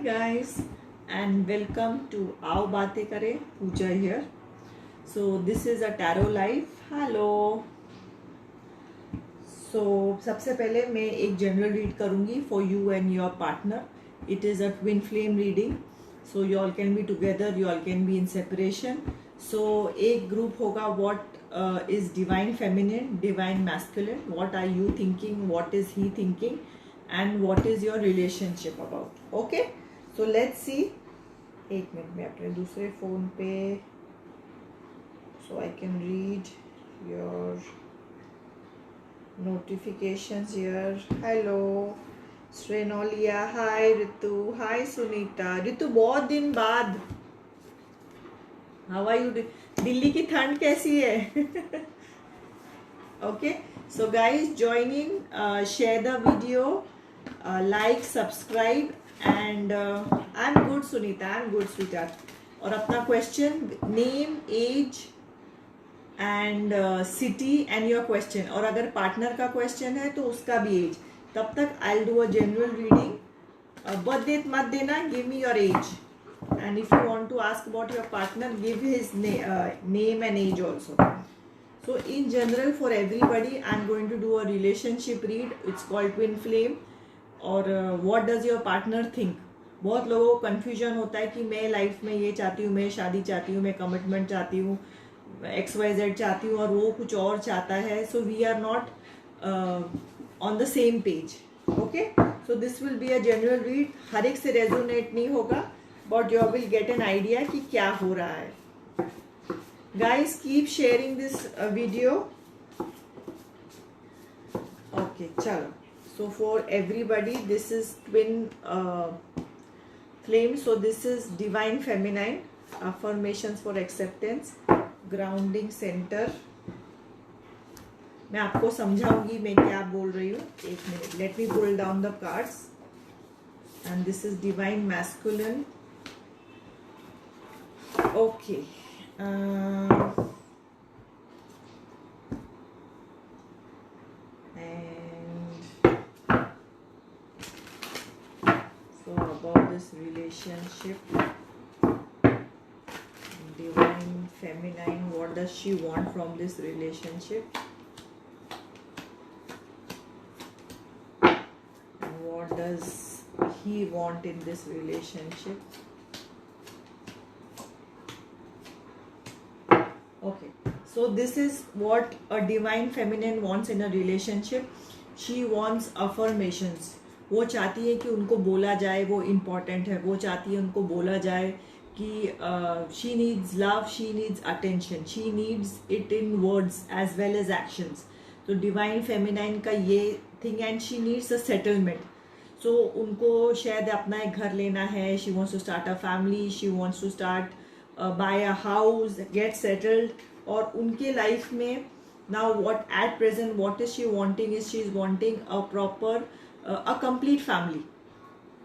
guys, and welcome to आओ बातें करें. Pooja here. So this is a tarot live. Hello. So सबसे पहले मैं एक जनरल रीड करूँगी for you and your partner. It is a twin flame reading. So you all can be together, you all can be in separation. So एक group होगा what is divine feminine, divine masculine. What are you thinking? What is he thinking? And what is your relationship about? Okay. So let's see. एक minute में अपने दूसरे phone पे so I can read your notifications here. Hello Srenolia, hi Ritu, hi Sunita. Ritu बहुत दिन बाद. How are you? Delhi की ठंड कैसी है? Okay, so guys joining, share the video, like, subscribe, and I'm good Sunita, I'm good sweetheart. और अपना question, name, age and city and your question. और अगर partner का question है तो उसका भी age. तब तक I'll do a general reading. birth date मत देना, give me your age. And if you want to ask about your partner, give his name and age also. So in general for everybody, I'm going to do a relationship read. It's called twin flame. और what does your partner think? बहुत लोगों को confusion होता है कि मैं life में ये चाहती हूँ, मैं शादी चाहती हूँ, मैं कमिटमेंट चाहती हूँ, XYZ चाहती हूँ और वो कुछ और चाहता है. So we are not on the same page. Okay, so this will be a general read. हर एक से रेजोनेट नहीं होगा, but you will get an idea कि क्या हो रहा है. Guys keep sharing this video. Okay चलो. So for everybody, this is twin flame. So this is divine feminine, affirmations for acceptance, grounding center. मैं आपको समझाऊंगी मैं क्या बोल रही हूँ. एक minute. Let me pull down the cards. And this is divine masculine. Okay. About this relationship, divine feminine, what does she want from this relationship, and what does he want in this relationship? Okay, so this is what a divine feminine wants in a relationship. She wants affirmations. वो चाहती है कि उनको बोला जाए वो important है. वो चाहती है उनको बोला जाए कि she needs love, she needs attention, she needs it in words as well as actions. तो डिवाइन फेमिनाइन का ये thing. And she needs a settlement. So उनको शायद अपना एक घर लेना है. She wants to start a family, she wants to start buy a house, get settled. और उनके लाइफ में now what at present what is she wanting is she is wanting a proper a complete family.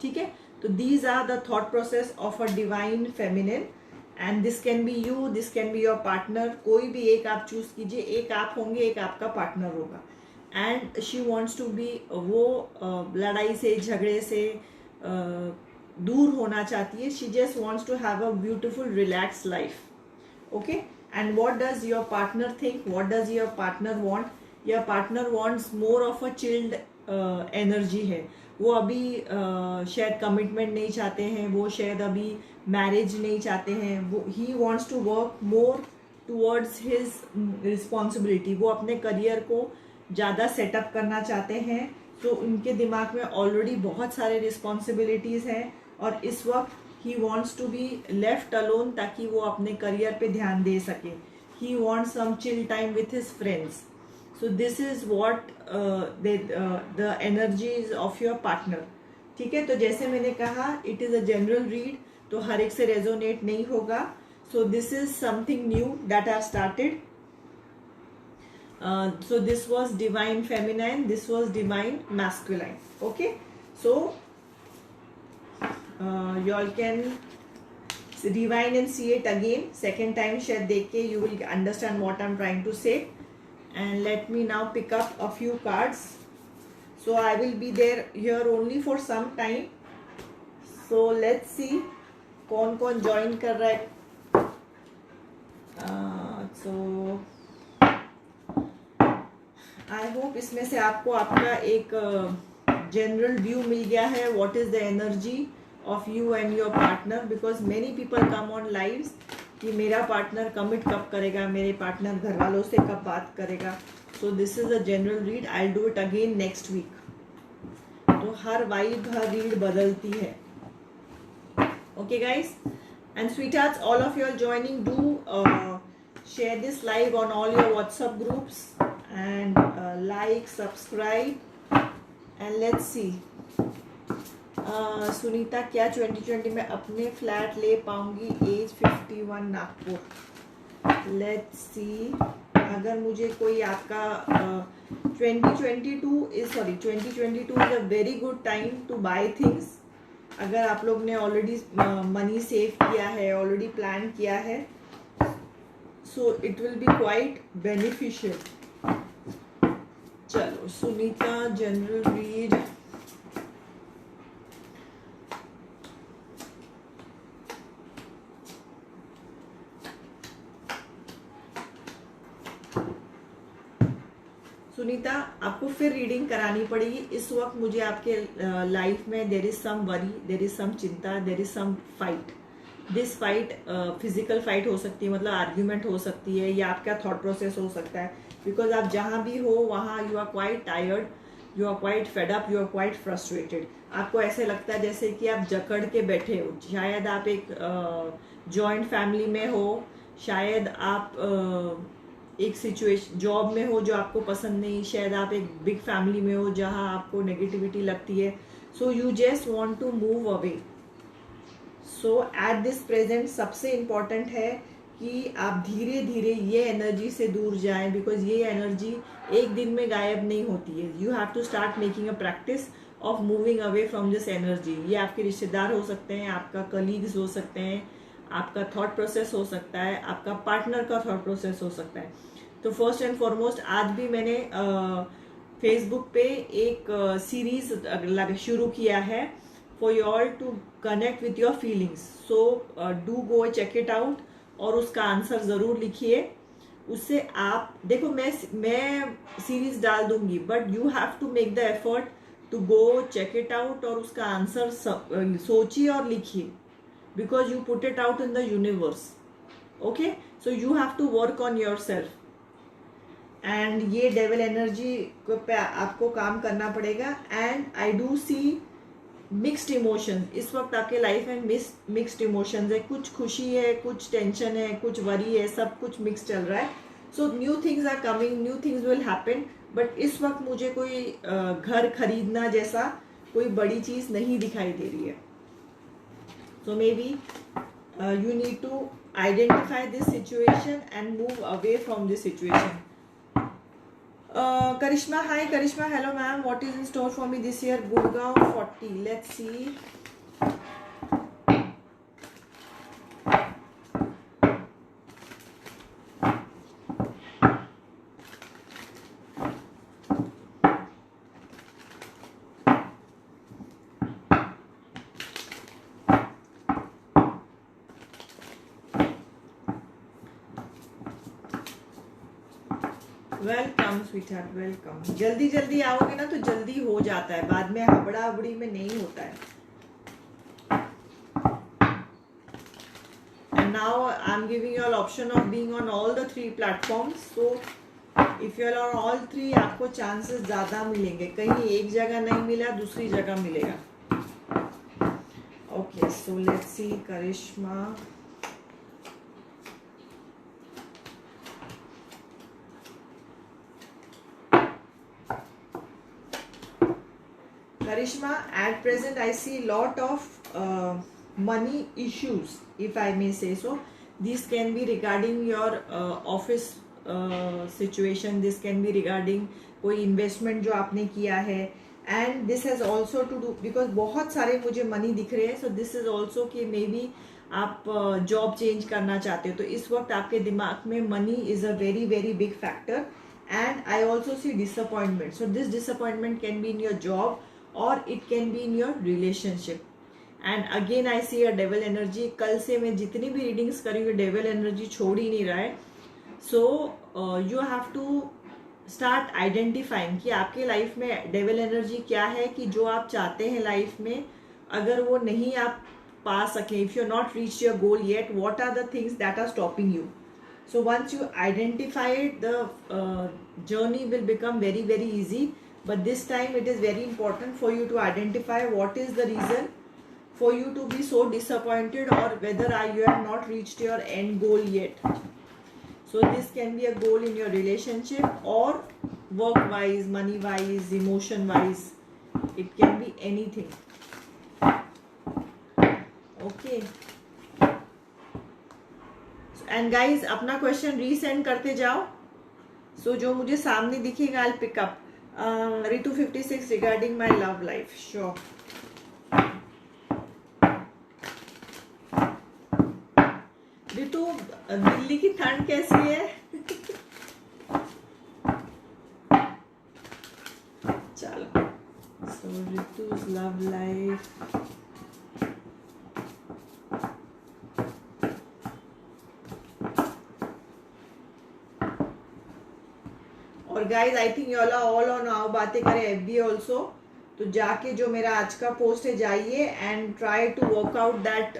ठीक है. तो these are the thought process of a divine feminine, and this can be you, this can be your partner. कोई भी एक आप choose कीजिए. एक आप होंगे, एक आपका पार्टनर होगा. and she wants to be वो लड़ाई से, झगड़े से दूर होना चाहती है. she just wants to have a beautiful relaxed life. okay, and what does your partner think? What does your partner want? your partner wants more of a chilled energy है. वो अभी शायद कमिटमेंट नहीं चाहते हैं. वो शायद अभी मैरिज नहीं चाहते हैं. वो he wants to work more towards his responsibility. वो अपने करियर को ज़्यादा सेटअप करना चाहते हैं. तो उनके दिमाग में ऑलरेडी बहुत सारे रिस्पॉन्सिबिलिटीज़ हैं और इस वक्त he wants to be left alone ताकि वो अपने करियर पे ध्यान दे सके. He wants some chill time with his friends. So this is what the energies of your partner. ठीक है. तो जैसे मैंने कहा it is a general read, तो हर एक से resonate नहीं होगा. So this is something new that I have started. So this was divine feminine, this was divine masculine. Okay, so you all can rewind and see it again. Second time शायद देख के you will understand what I'm trying to say. And let me now pick up a few cards. So I will be there here only for some time. So let's see कौन कौन join कर रहा है. सो I hope इसमें से आपको आपका एक जनरल व्यू मिल गया है what is the energy of you and your partner, because many people come on lives कि मेरा पार्टनर कमिट कब करेगा, मेरे पार्टनर घर वालों से कब बात करेगा. So this is a general read. I do it again next week. तो हर वाइब हर रीड बदलती है. Okay guys and sweethearts, all of you are joining. Do share this live on all your WhatsApp groups and like, subscribe and let's see. Sunita, क्या 2020 में अपने flat ले पाऊंगी? एज 51, नागपुर. Let's see. अगर मुझे कोई आपका 2022 is a very good time to buy things. अगर आप लोग ने ऑलरेडी मनी सेव किया है, ऑलरेडी प्लान किया है, so it will be quite beneficial. चलो सुनीता, जनरल रीड. सुनीता, आपको फिर रीडिंग करानी पड़ेगी. इस वक्त मुझे आपके लाइफ में there is some worry, there is some चिंता, there is some fight. This fight physical fight हो सकती है, मतलब आर्ग्यूमेंट हो सकती है, या आपका थॉट प्रोसेस हो सकता है. बिकॉज आप जहाँ भी हो वहाँ you are quite tired, you are quite fed up, you are quite frustrated. आपको ऐसे लगता है जैसे कि आप जकड़ के बैठे हो. शायद आप एक जॉइंट फैमिली में हो, शायद आप एक सिचुएशन जॉब में हो जो आपको पसंद नहीं, शायद आप एक बिग फैमिली में हो जहाँ आपको नेगेटिविटी लगती है. So you just want to move away. So at this present सबसे इम्पॉर्टेंट है कि आप धीरे धीरे ये एनर्जी से दूर जाएं, बिकॉज ये एनर्जी एक दिन में गायब नहीं होती है. You have to start making a practice of moving away from this energy. ये आपके रिश्तेदार हो सकते हैं, आपका कलीग्स हो सकते हैं, आपका थॉट प्रोसेस हो सकता है, आपका पार्टनर का थॉट प्रोसेस हो सकता है. तो फर्स्ट एंड फॉरमोस्ट आज भी मैंने फेसबुक पे एक सीरीज शुरू किया है for you all to connect with your feelings. So do go check it out और उसका आंसर ज़रूर लिखिए. उससे आप देखो, मैं सीरीज डाल दूंगी, but you have to make the effort to go check it out और उसका आंसर सोचिए और लिखिए, because you put it out in the universe. Okay, so you have to work on your self. And ये devil energy पे आपको काम करना पड़ेगा. And I do see mixed emotions. इस वक्त आपके लाइफ में मिक्स्ड इमोशंस है. कुछ खुशी है, कुछ टेंशन है, कुछ वरी है, सब कुछ मिक्स चल रहा है. So new things are coming, new things will happen. But इस वक्त मुझे कोई घर खरीदना जैसा कोई बड़ी चीज नहीं दिखाई दे रही है. So maybe you need to identify this situation and move away from this situation. Karishma, hi Karishma, hello ma'am, what is in store for me this year? Gurgaon 40, let's see. Welcome sweetheart, welcome. जल्दी जल्दी आओगे ना तो जल्दी हो जाता है, बाद में हबड़ा हबड़ी में नहीं होता है. And now I'm giving you all option of being on all the 3 platforms. So if you are on all 3, आपको चांसेस ज्यादा मिलेंगे. कहीं एक जगह नहीं मिला, दूसरी जगह मिलेगा. Okay, so let's see Karishma. Karishma, at present I see lot of money issues, if I may say so. This can be regarding your office situation. This can be regarding कोई investment जो आपने किया है. And this has also to do because बहुत सारे मुझे money दिख रहे हैं. So this is also कि maybe आप जॉब चेंज करना चाहते हो, तो इस वक्त आपके दिमाग में money is a very very big factor. And I also see disappointment. So this disappointment can be in your job or it can be in your relationship. And again I see a devil energy. कल से मैं जितनी भी readings करी हुई devil energy छोड़ ही नहीं रहा है. So you have to start identifying कि आपके लाइफ में डेविल एनर्जी क्या है, कि जो आप चाहते हैं लाइफ में अगर वो नहीं आप पा सके, if you not reach your goal yet, what are the things that are stopping you. So once you identify it, the journey will become very very easy. But this time it is very important for you to identify what is the reason for you to be so disappointed, or whether you have not reached your end goal yet. So this can be a goal in your relationship or work wise, money wise, emotion wise. It can be anything. Okay. And guys अपना question resend करते जाओ. So जो मुझे सामने दिखेगा I pick up. Ritu 56 regarding my love life. Sure. Ritu Delhi की ठंड कैसी है? चलो. So Ritu's love life. और guys I think you all on आओ बातें करें FB ऑल्सो. तो जाके जो मेरा आज का पोस्ट है जाइए and try to work out that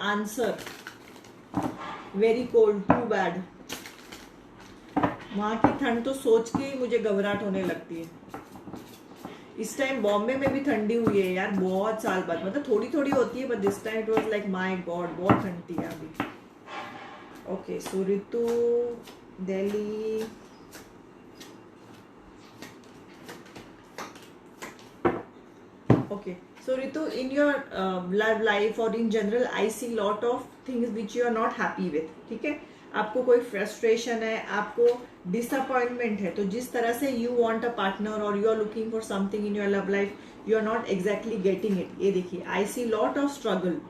answer. Very cold, too bad. वहां की ठंड तो सोच के ही मुझे घबराहट होने लगती है. इस टाइम बॉम्बे में भी ठंडी हुई है यार, बहुत साल बाद. मतलब थोड़ी थोड़ी होती है, but this time it was like my God, बहुत ठंड थी अभी. Okay, so Ritu, Delhi. Okay, so Ritu, in your love life or in general, I see lot of things which you are not happy with. ठीक है, आपको कोई frustration है, आपको disappointment है. तो जिस तरह से you want a partner or you are looking for something in your love life, you are not exactly getting it. ये देखिए, I see lot of struggle.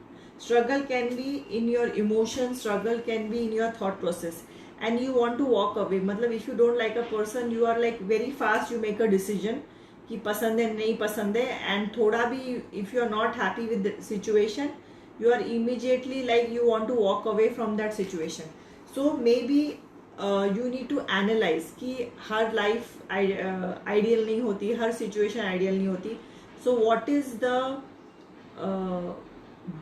Struggle can be in your emotions, struggle can be in your thought process, and you want to walk away. मतलब if you don't like a person, you are like very fast you make a decision कि पसंद है नहीं पसंद है. and थोड़ा भी if you are not happy with the situation, you are immediately like you want to walk away from that situation. So maybe you need to analyze कि हर life ideal नहीं होती, हर situation ideal नहीं होती. So what is the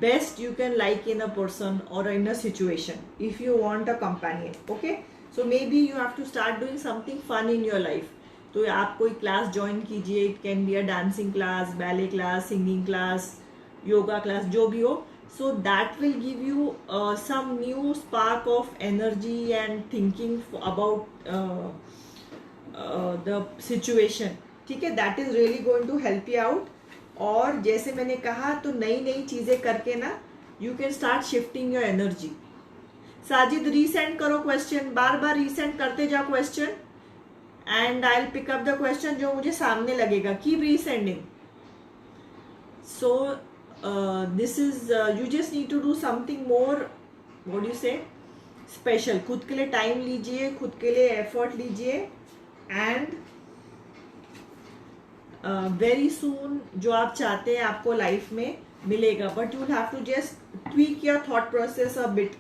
best you can like in a person or in a situation if you want a companion. Okay, so maybe you have to start doing something fun in your life. तो आप कोई class join कीजिए. It can be a dancing class, ballet class, singing class, yoga class, जो भी हो. So that will give you some new spark of energy and thinking about the situation. ठीक है, that is really going to help you out. और जैसे मैंने कहा, तो नई नई चीजें करके ना you can start shifting your energy. Sajid resend करो क्वेश्चन, बार बार रीसेंड करते जाओ question and I will pick up the question जो मुझे सामने लगेगा. Keep resending. So this is you just need to do something more, what you say, special. खुद के लिए टाइम लीजिए, खुद के लिए एफर्ट लीजिए एंड वेरी सून जो आप चाहते हैं आपको लाइफ में मिलेगा. But you have to just tweak your thought process a bit.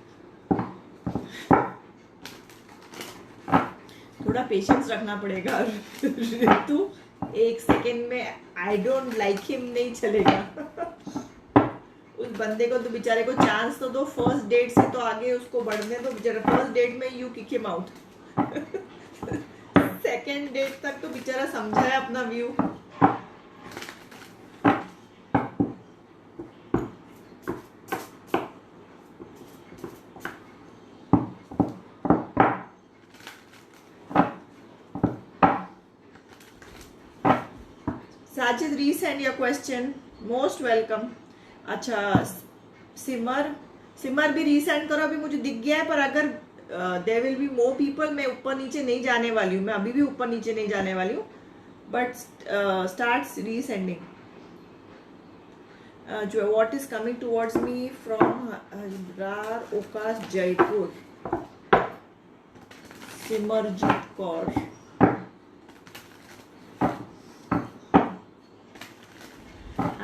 थोड़ा पेशेंस रखना पड़ेगा. ऋतु एक सेकेंड में आई डोंट लाइक हिम नहीं चलेगा. उस बंदे को तो बेचारे को चांस तो दो. फर्स्ट डेट से तो आगे उसको बढ़ने दो बेचारा. फर्स्ट डेट में you kick him out. Second date तक तो बेचारा समझा है अपना view. Sajid resend your question, most welcome. अच्छा, सिमर भी रीसेंड करो. अभी मुझे दिख गया है, पर अगर there will be more people, मैं ऊपर नीचे नहीं जाने वाली हूँ. मैं अभी भी ऊपर नीचे नहीं जाने वाली हूँ, बट स्टार्ट रीसेंडिंग. जो what is coming towards me from Haridwar, ओकास, Jaipur. Simarjit Kaur.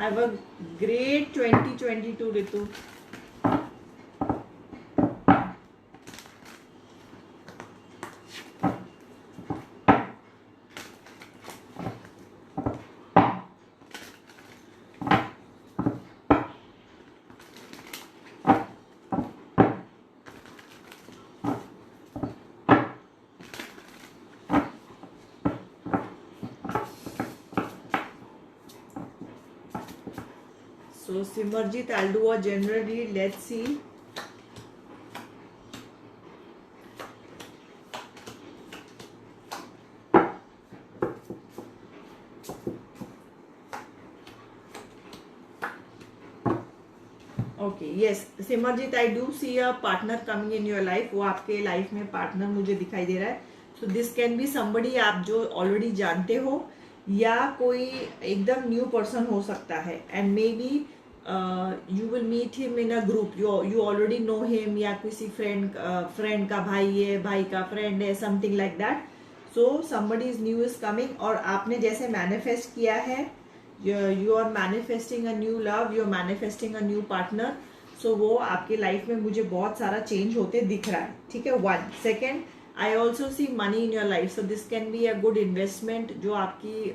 Have a great 2022 Ritu. So Simarjit, I'll do a general read. Let's see. Okay yes Simarjit, I do see a partner coming in your life. वो आपके life में partner मुझे दिखाई दे रहा है. सो this can be somebody आप जो ऑलरेडी जानते हो, या कोई एकदम न्यू पर्सन हो सकता है. And maybe you will meet him in a group. You already know him, या किसी फ्रेंड का भाई है, भाई का फ्रेंड है, something like that. So somebody is new is coming. और आपने जैसे मैनिफेस्ट किया है, you are manifesting a new love, you are manifesting a new partner. So वो आपके लाइफ में मुझे बहुत सारा चेंज होते दिख रहा है. ठीक है. 1 second, I also see money in your life. So this can be a good investment जो आपकी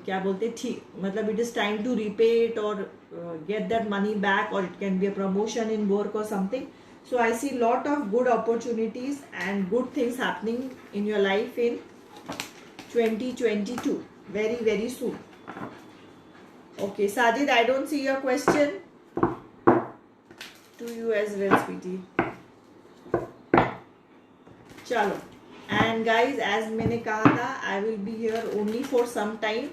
क्या बोलते ठीक, मतलब it is time to repay it और गेट दैट मनी बैक, और it can be a promotion in work और something. So I see lot of good opportunities and good things happening in your life in 2022. Very soon. Okay, Sajid, I don't see your question. To you as well, sweetie. चलो. And guys, as मैंने कहा था, I will be here only for some time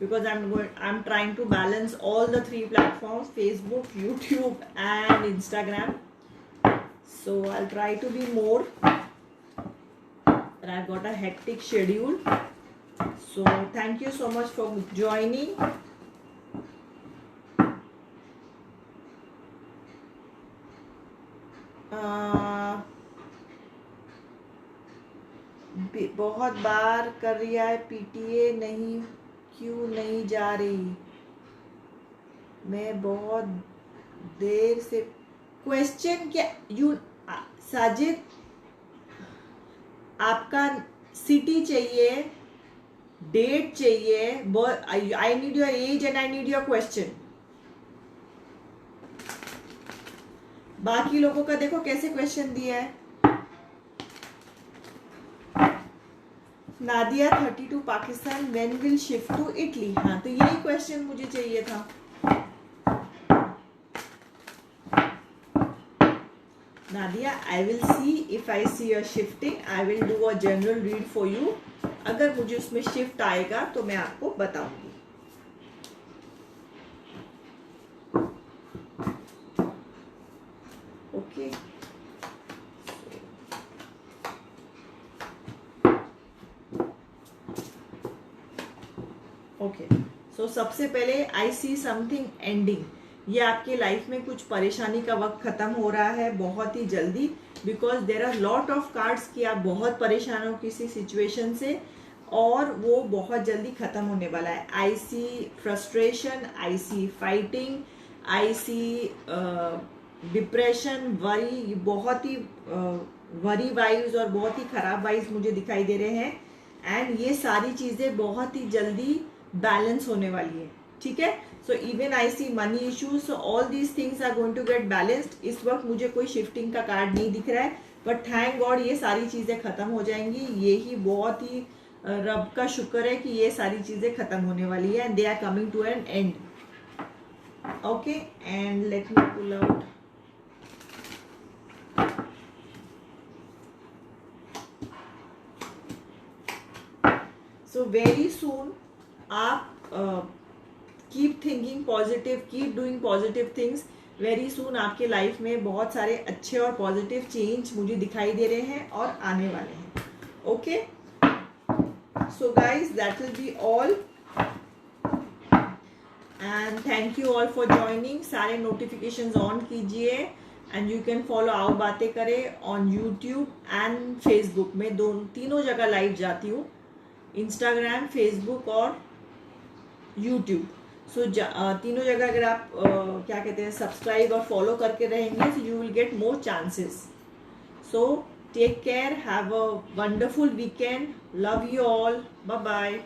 because I'm trying to balance all the 3 platforms: Facebook, YouTube, and Instagram. So I'll try to be more. And I've got a hectic schedule. So thank you so much for joining. बहुत बार कर रिया है PTA, नहीं क्यों नहीं जा रही? मैं बहुत देर से. क्वेश्चन क्या? यू साजिद, आपका सिटी चाहिए, डेट चाहिए, I need your age and I need your question. बाकी लोगों का देखो कैसे क्वेश्चन दिया है. Nadia 32 Pakistan, when will shift to Italy. हाँ, तो यही क्वेश्चन मुझे चाहिए था. Nadia, I will see if I see a shifting, I will do a general read for you. अगर मुझे उसमें शिफ्ट आएगा तो मैं आपको बताऊंगी. ओके. ओके, सो सबसे पहले आई सी समथिंग एंडिंग. ये आपके लाइफ में कुछ परेशानी का वक्त खत्म हो रहा है बहुत ही जल्दी, because there are lot of cards कि आप बहुत परेशान हो किसी सिचुएशन से, और वो बहुत जल्दी खत्म होने वाला है. आई सी फ्रस्ट्रेशन, आई सी फाइटिंग, आई सी डिप्रेशन, वरी, बहुत ही वरी वाइब्स और बहुत ही खराब वाइब्स मुझे दिखाई दे रहे हैं. एंड ये सारी चीज़ें बहुत ही जल्दी बैलेंस होने वाली है. ठीक है. So even I see money issues. So all these things are going to get balanced. इस वक्त मुझे कोई शिफ्टिंग का कार्ड नहीं दिख रहा है, बट थैंक गॉड ये सारी चीज़ें खत्म हो जाएंगी. ये ही बहुत ही रब का शुक्र है कि ये सारी चीज़ें खत्म होने वाली है, and they are coming to an end. Okay, and let me pull out. So very soon आप keep thinking positive, keep doing positive things. Very soon आपके लाइफ में बहुत सारे अच्छे और पॉजिटिव चेंज मुझे दिखाई दे रहे हैं और आने वाले हैं. Okay, so guys, that will be all, and thank you all for joining. सारे नोटिफिकेशंस ऑन कीजिए, एंड यू कैन फॉलो आओ बातें करें ऑन यूट्यूब एंड फेसबुक. मैं तीनों जगह लाइव जाती हूँ, इंस्टाग्राम, फेसबुक और यूट्यूब। सो तीनों जगह अगर आप क्या कहते हैं सब्सक्राइब और फॉलो करके रहेंगे तो you will get more chances. So take care, have a wonderful weekend, love you all, bye bye.